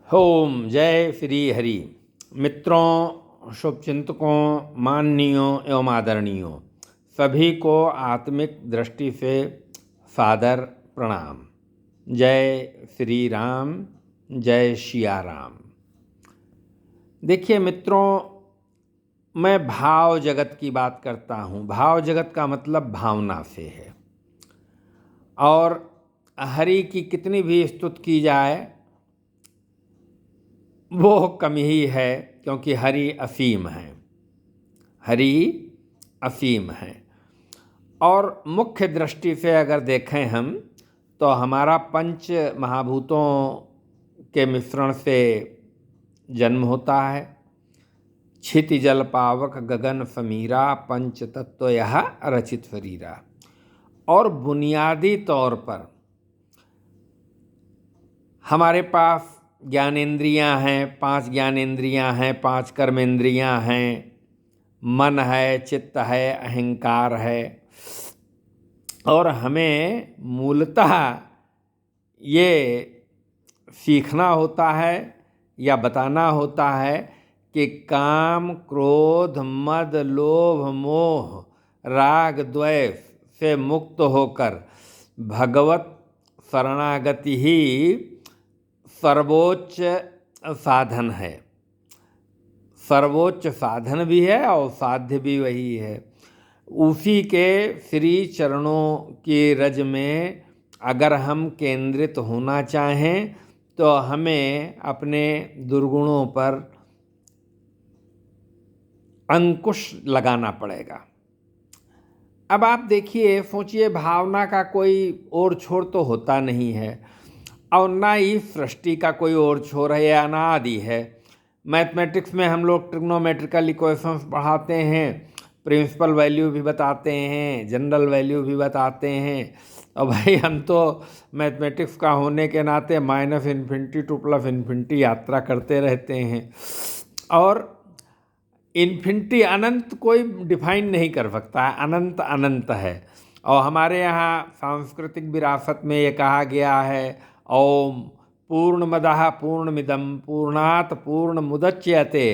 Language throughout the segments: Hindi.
ओम जय श्री हरि। मित्रों, शुभचिंतकों, माननीयों एवं आदरणीयों, सभी को आत्मिक दृष्टि से सादर प्रणाम। जय श्री राम, जय सिया राम। देखिए मित्रों, मैं भाव जगत की बात करता हूँ। भाव जगत का मतलब भावना से है। और हरि की कितनी भी स्तुति की जाए वो कम ही है, क्योंकि हरि असीम है। हरि असीम है। और मुख्य दृष्टि से अगर देखें हम, तो हमारा पंच महाभूतों के मिश्रण से जन्म होता है। क्षिति जल पावक गगन समीरा, पंच तत्व यह रचित शरीरा। और बुनियादी तौर पर हमारे पास ज्ञानेंद्रियां हैं, 5 ज्ञानेंद्रियां हैं, 5 कर्मेंद्रियां हैं, मन है, चित्त है, अहंकार है। और हमें मूलतः ये सीखना होता है या बताना होता है कि काम, क्रोध, मद, लोभ, मोह, राग, द्वेष से मुक्त होकर भगवत शरणागति ही सर्वोच्च साधन है। सर्वोच्च साधन भी है और साध्य भी वही है। उसी के श्री चरणों की रज में अगर हम केंद्रित होना चाहें तो हमें अपने दुर्गुणों पर अंकुश लगाना पड़ेगा। अब आप देखिए, सोचिए, भावना का कोई ओर छोर तो होता नहीं है, और ना ही सृष्टि का कोई ओर छोर है, या अनादि है। मैथमेटिक्स में हम लोग ट्रिग्नोमेट्रिकल इक्वेशंस पढ़ाते हैं, प्रिंसिपल वैल्यू भी बताते हैं, जनरल वैल्यू भी बताते हैं। और भाई हम तो मैथमेटिक्स का होने के नाते -इन्फिनिटी टू +इन्फिनिटी यात्रा करते रहते हैं। और इन्फिनिटी अनंत कोई डिफाइन नहीं कर सकता है, अनंत अनंत है। और हमारे यहाँ सांस्कृतिक विरासत में ये कहा गया है, ओम पूर्णमदः पूर्णमिदं पूर्णात् पूर्णमुदच्यते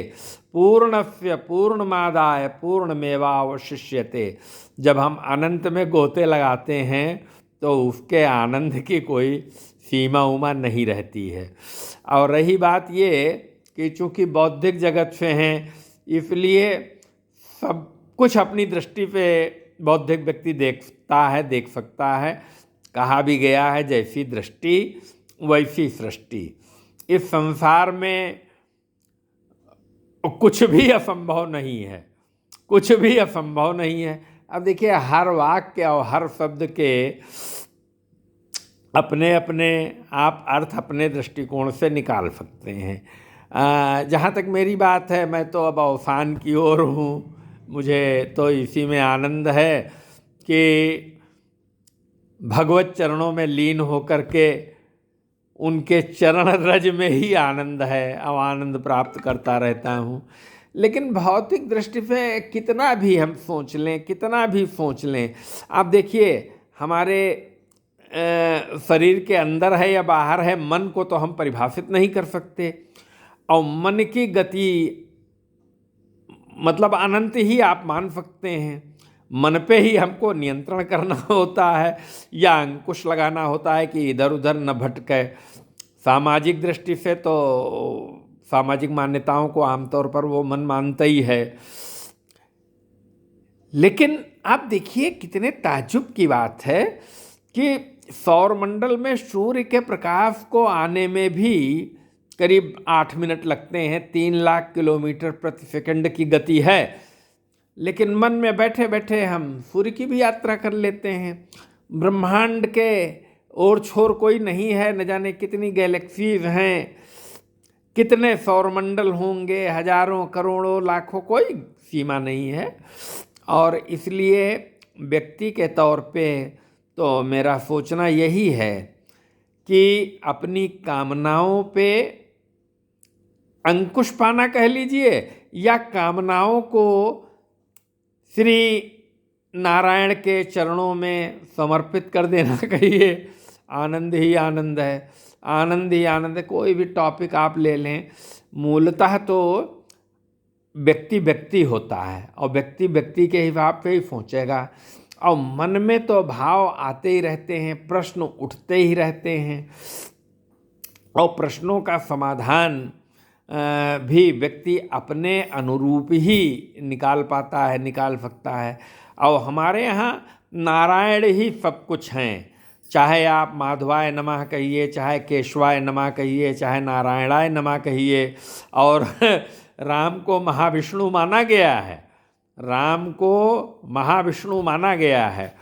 पूर्णस्य पूर्णमादाय पूर्णमेवावशिष्यते। जब हम अनंत में गोते लगाते हैं तो उसके आनंद की कोई सीमा उमा नहीं रहती है। और रही बात ये कि चूँकि बौद्धिक जगत से हैं, इसलिए सब कुछ अपनी दृष्टि पे बौद्धिक व्यक्ति देखता है, देख सकता है। कहा भी गया है, जैसी दृष्टि वैसी सृष्टि। इस संसार में कुछ भी असंभव नहीं है, कुछ भी असंभव नहीं है। अब देखिए, हर वाक्य और हर शब्द के अपने अपने आप अर्थ अपने दृष्टिकोण से निकाल सकते हैं। जहाँ तक मेरी बात है, मैं तो अब अवसान की ओर हूँ। मुझे तो इसी में आनंद है कि भगवत चरणों में लीन होकर के उनके चरण रज में ही आनंद है, और आनंद प्राप्त करता रहता हूँ। लेकिन भौतिक दृष्टि से कितना भी हम सोच लें, कितना भी सोच लें, आप देखिए, हमारे शरीर के अंदर है या बाहर है, मन को तो हम परिभाषित नहीं कर सकते। और मन की गति मतलब अनंत ही आप मान सकते हैं। मन पे ही हमको नियंत्रण करना होता है, या अंकुश लगाना होता है कि इधर उधर न भटके। सामाजिक दृष्टि से तो सामाजिक मान्यताओं को आमतौर पर वो मन मानता ही है। लेकिन आप देखिए, कितने ताज्जुब की बात है कि सौरमंडल में सूर्य के प्रकाश को आने में भी करीब 8 मिनट लगते हैं। 3 लाख किलोमीटर प्रति सेकंड की गति है। लेकिन मन में बैठे बैठे हम सूर्य की भी यात्रा कर लेते हैं। ब्रह्मांड के ओर छोर कोई नहीं है, न जाने कितनी गैलेक्सीज हैं, कितने सौरमंडल होंगे, हजारों करोड़ों लाखों, कोई सीमा नहीं है। और इसलिए व्यक्ति के तौर पे तो मेरा सोचना यही है कि अपनी कामनाओं पे अंकुश पाना कह लीजिए, या कामनाओं को श्री नारायण के चरणों में समर्पित कर देना कहिए, आनंद ही आनंद है। आनंद ही आनंद है। कोई भी टॉपिक आप ले लें, मूलतः तो व्यक्ति व्यक्ति होता है और व्यक्ति व्यक्ति के हिसाब से ही सोचेगा, और मन में तो भाव आते ही रहते हैं, प्रश्न उठते ही रहते हैं, और प्रश्नों का समाधान भी व्यक्ति अपने अनुरूप ही निकाल पाता है, निकाल सकता है। और हमारे यहाँ नारायण ही सब कुछ हैं, चाहे आप माधवाय नमः कहिए, चाहे केशवाय नमः कहिए, चाहे नारायणाय नमः कहिए। और राम को महाविष्णु माना गया है, राम को महाविष्णु माना गया है,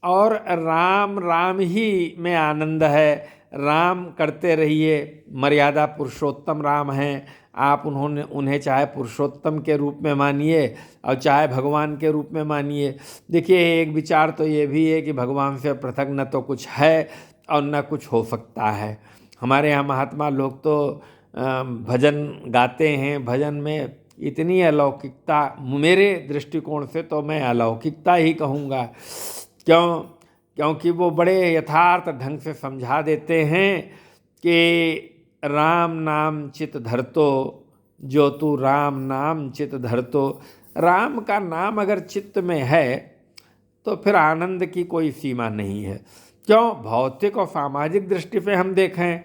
और राम राम ही में आनंद है। राम करते रहिए, मर्यादा पुरुषोत्तम राम हैं, आप उन्हें चाहे पुरुषोत्तम के रूप में मानिए और चाहे भगवान के रूप में मानिए। देखिए, एक विचार तो ये भी है कि भगवान से पृथक न तो कुछ है और न कुछ हो सकता है। हमारे यहाँ महात्मा लोग तो भजन गाते हैं, भजन में इतनी अलौकिकता, मेरे दृष्टिकोण से तो मैं अलौकिकता ही कहूँगा। क्योंकि वो बड़े यथार्थ ढंग से समझा देते हैं कि राम नाम चित धरतो, जो तू राम नाम चित धरतो। राम का नाम अगर चित्त में है तो फिर आनंद की कोई सीमा नहीं है। क्यों? भौतिक और सामाजिक दृष्टि से हम देखें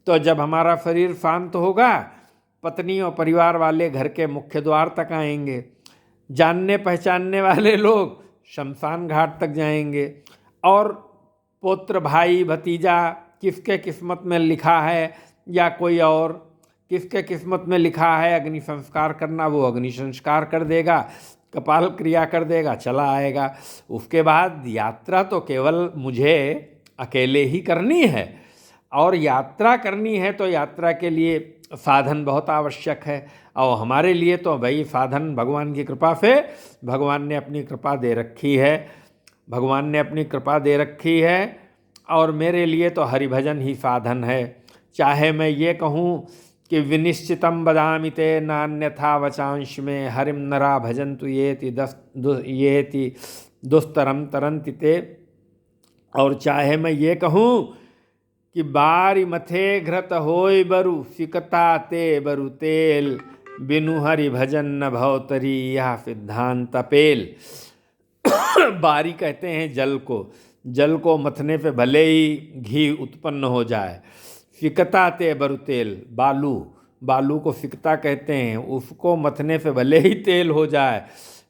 तो जब हमारा शरीर शांत होगा, पत्नी और परिवार वाले घर के मुख्य द्वार तक आएंगे, जानने पहचानने वाले लोग शमशान घाट तक जाएंगे, और पुत्र भाई भतीजा किसके किस्मत में लिखा है या कोई और किसके किस्मत में लिखा है अग्नि संस्कार करना, वो अग्नि संस्कार कर देगा, कपाल क्रिया कर देगा, चला आएगा। उसके बाद यात्रा तो केवल मुझे अकेले ही करनी है, और यात्रा करनी है तो यात्रा के लिए साधन बहुत आवश्यक है। और हमारे लिए तो भाई साधन भगवान की कृपा से, भगवान ने अपनी कृपा दे रखी है, भगवान ने अपनी कृपा दे रखी है, और मेरे लिए तो हरिभजन ही साधन है। चाहे मैं ये कहूँ कि विनिश्चितम बदामि ते नान्यथा वचांश में हरिम नरा भजन्तु येति दुस्तरम तरन्ति ते, और चाहे मैं ये कहूँ कि बारी मथे घृत होय बरु सिकता ते बरु तेल, बिनु हरि भजन न भवतरी यह सिद्धांत पेल। बारी कहते हैं जल को, जल को मथने पे भले ही घी उत्पन्न हो जाए। फिकता ते बरु तेल, बालू, बालू को फिकता कहते हैं, उसको मथने पे भले ही तेल हो जाए।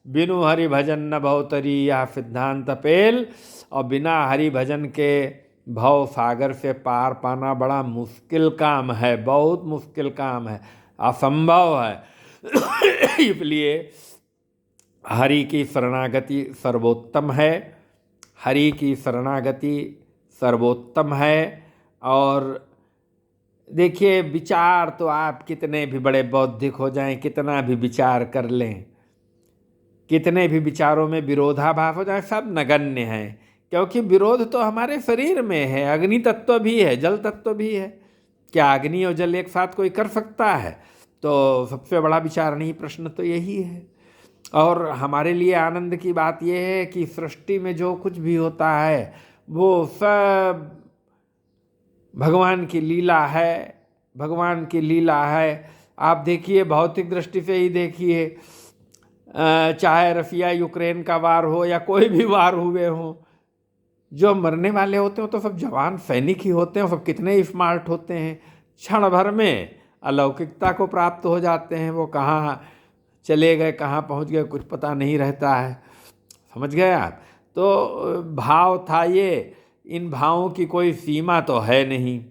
बिनु हरि भजन न भवतरी यह सिद्धांत पेल, और बिना हरि भजन के भव सागर से पार पाना बड़ा मुश्किल काम है, बहुत मुश्किल काम है, असंभव है। इसलिए हरि की शरणागति सर्वोत्तम है, हरि की शरणागति सर्वोत्तम है। और देखिए, विचार तो आप कितने भी बड़े बौद्धिक हो जाएं, कितना भी विचार कर लें, कितने भी विचारों में विरोधाभास हो जाए, सब नगण्य हैं, क्योंकि विरोध तो हमारे शरीर में है। अग्नि तत्व भी है, जल तत्व भी है। क्या अग्नि और जल एक साथ कोई कर सकता है? तो सबसे बड़ा विचारणीय प्रश्न तो यही है। और हमारे लिए आनंद की बात यह है कि सृष्टि में जो कुछ भी होता है वो सब भगवान की लीला है, भगवान की लीला है। आप देखिए, भौतिक दृष्टि से ही देखिए, चाहे रसिया यूक्रेन का वार हो या कोई भी वार हुए हों, जो मरने वाले होते हैं तो सब जवान सैनिक ही होते हैं, सब कितने स्मार्ट होते हैं, क्षण भर में अलौकिकता को प्राप्त हो जाते हैं। वो कहाँ चले गए, कहाँ पहुंच गए, कुछ पता नहीं रहता है। समझ गए आप? तो भाव था ये, इन भावों की कोई सीमा तो है नहीं।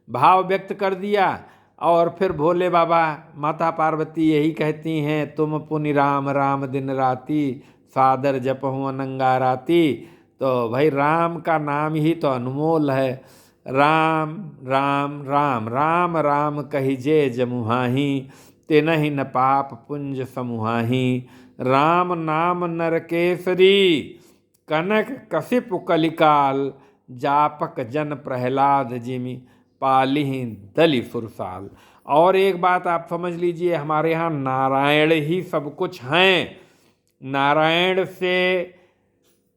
भाव व्यक्त कर दिया, और फिर भोले बाबा, माता पार्वती यही कहती हैं, तुम पुनि राम राम दिन राती, सादर जपहूँ अनंगा राती। तो भाई राम का नाम ही तो अनमोल है। राम राम राम राम राम कहिजे जमुहाही, तेनहि न पाप पुंज समूहाही। राम नाम नरकेसरी, कनक कसिप कलिकाल, जापक जन प्रहलाद जिमि, पालिहि दलि फुरसाल। और एक बात आप समझ लीजिए, हमारे यहाँ नारायण ही सब कुछ हैं, नारायण से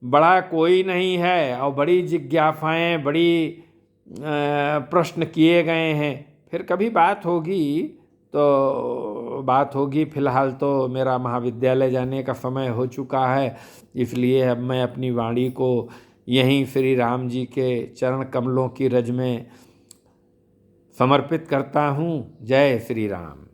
बड़ा कोई नहीं है। और बड़ी जिज्ञासाएं, बड़ी प्रश्न किए गए हैं। फिर कभी बात होगी तो बात होगी। फिलहाल तो मेरा महाविद्यालय जाने का समय हो चुका है, इसलिए अब मैं अपनी वाणी को यहीं श्री राम जी के चरण कमलों की रज में समर्पित करता हूँ। जय श्री राम।